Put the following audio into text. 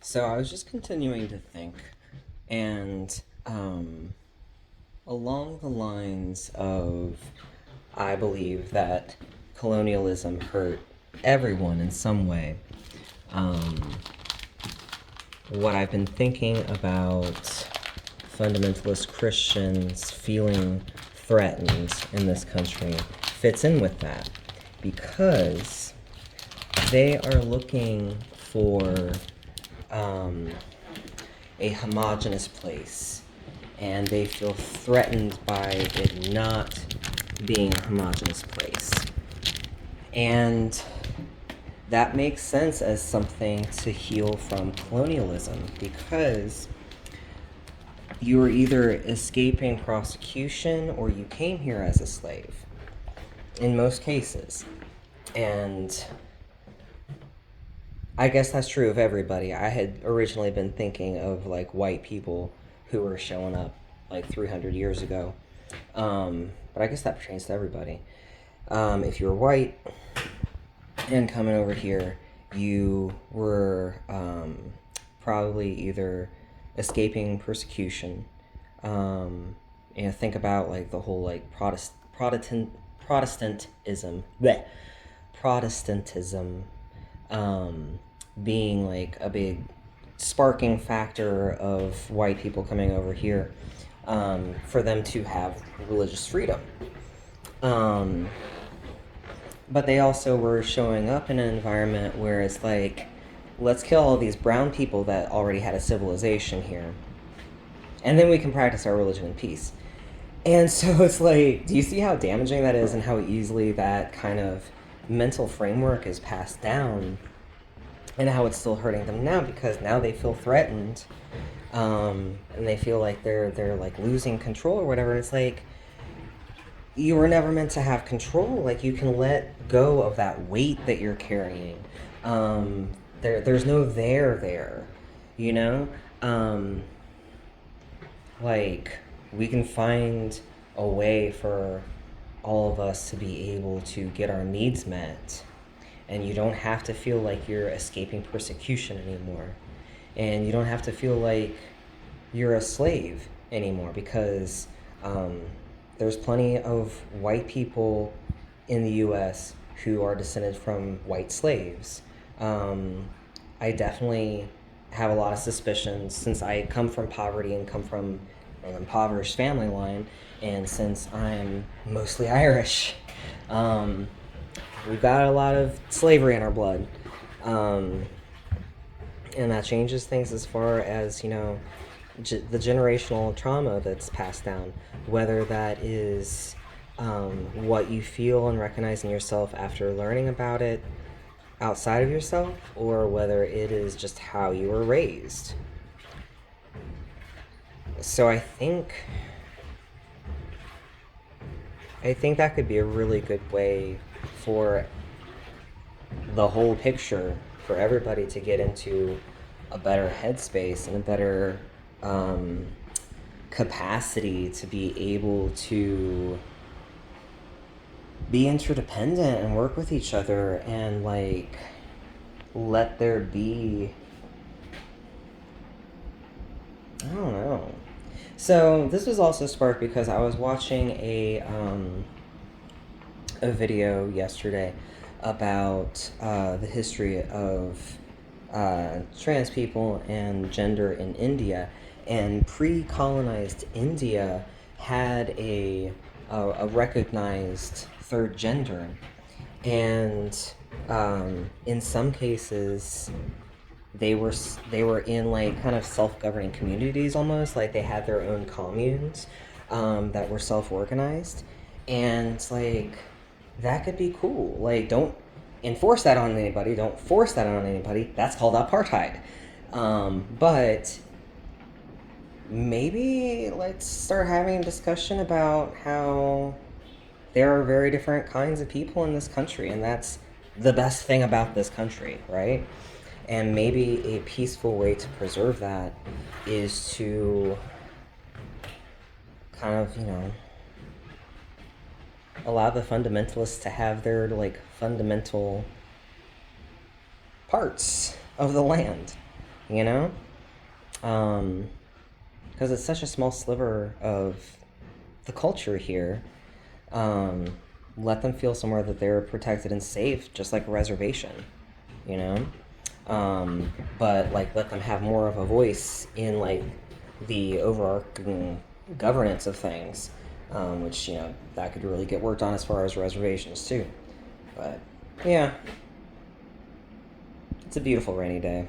So I was just continuing to think, and along the lines of, I believe that colonialism hurt everyone in some way. Um, what I've been thinking about fundamentalist Christians feeling threatened in this country fits in with that because they are looking for um, a homogenous place, and they feel threatened by it not being a homogenous place. And that makes sense as something to heal from colonialism because you were either escaping prosecution or you came here as a slave in most cases. And I guess that's true of everybody. I had originally been thinking of like white people who were showing up like 300 years ago. But I guess that pertains to everybody. If you were white and coming over here, you were probably either escaping persecution. Think about like the whole like Protestantism, bleh, Protestantism being like a big sparking factor of white people coming over here for them to have religious freedom. Um, but they also were showing up in an environment where it's like, let's kill all these brown people that already had a civilization here, and then we can practice our religion in peace. And so it's like, do you see how damaging that is and how easily that kind of mental framework is passed down and how it's still hurting them now because now they feel threatened and they feel like they're like losing control or whatever. It's like you were never meant to have control. Like you can let go of that weight that you're carrying. There's no there, you know. Like we can find a way for all of us to be able to get our needs met, and you don't have to feel like you're escaping persecution anymore, and you don't have to feel like you're a slave anymore because there's plenty of white people in the US who are descended from white slaves. I definitely have a lot of suspicions since I come from poverty and come from an impoverished family line, and since I'm mostly Irish, um, we've got a lot of slavery in our blood. Um, and that changes things as far as, the generational trauma that's passed down, whether that is what you feel and recognize in yourself after learning about it outside of yourself, or whether it is just how you were raised. So I think that could be a really good way for the whole picture for everybody to get into a better headspace and a better capacity to be able to be interdependent and work with each other and like let there be, I don't know. So this was also sparked because I was watching a video yesterday about the history of trans people and gender in India, and pre-colonized India had a recognized third gender, and in some cases they were in like kind of self-governing communities, almost like they had their own communes that were self-organized, and like that could be cool. Like don't enforce that on anybody, don't force that on anybody, that's called apartheid. But maybe let's start having a discussion about how there are very different kinds of people in this country, and that's the best thing about this country, right? And maybe a peaceful way to preserve that is to kind of, allow the fundamentalists to have their fundamental parts of the land. you know? Because it's such a small sliver of the culture here. Um, Let them feel somewhere that they're protected and safe, just like a reservation, you know? But like let them have more of a voice in like the overarching governance of things, which that could really get worked on as far as reservations too. But yeah, it's a beautiful rainy day,